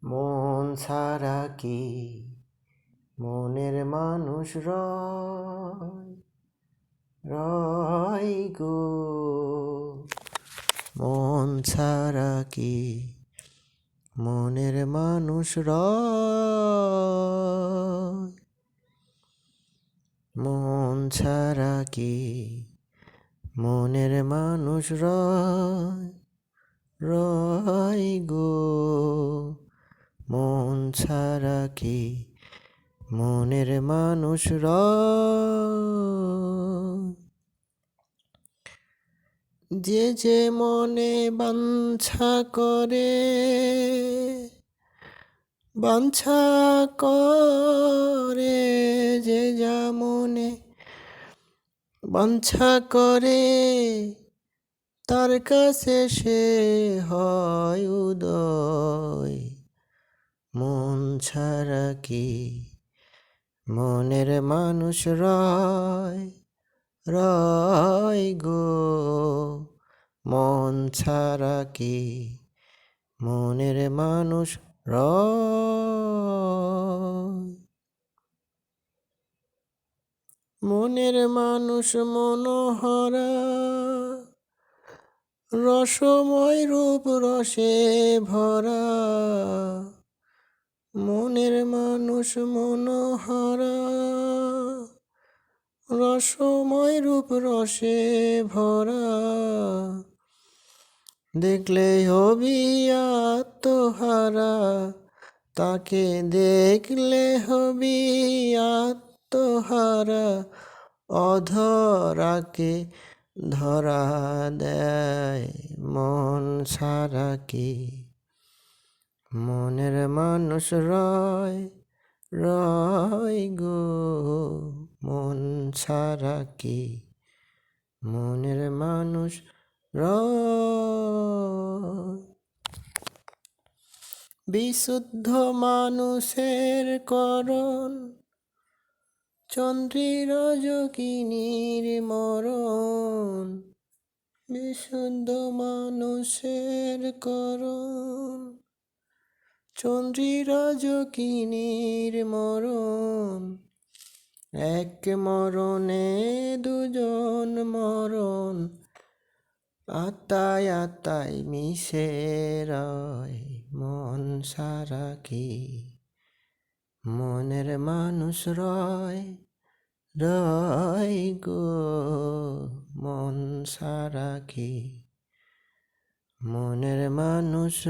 মন ছাড়া কি মনের মানুষ রয় গো। মন ছাড়া কি মনের মানুষ মন ছাড়া কি মনের মানুষ রয় গো। মন ছাড়া কি মনের মানুষ যে মনে বাঞ্ছা করে যে যা মনে বাঞ্ছা করে তার কাছে সে হয় উদয়। মন ছাড়া কি মনের মানুষ রয় গো। মন ছাড়া কি মনের মানুষ মনের মানুষ মনোহরা রসময় রূপ রসে ভরা। মনের মানুষ মনোহরা রসময় রূপ রসে ভরা। দেখলে হবি আত্মহারা, তাকে দেখলে হবি আত্মহারা। অধরাকে ধরা দেয় মন ছাড়া কি মনের মানুষ রয় গো। মন ছাড়া কি মনের মানুষ বিশুদ্ধ মানুষের করণ চন্দ্রীর যোগিনীর মরণ। বিশুদ্ধ মানুষের করণ চন্দ্রীর যোগিনীর মরণ। এক মরণে দুজন মরণ, আত্মায় আত্মায় মিশে রয়। মন ছাড়া কি মনের মানুষ রয় গো। মন ছাড়া কি মনের মানুষ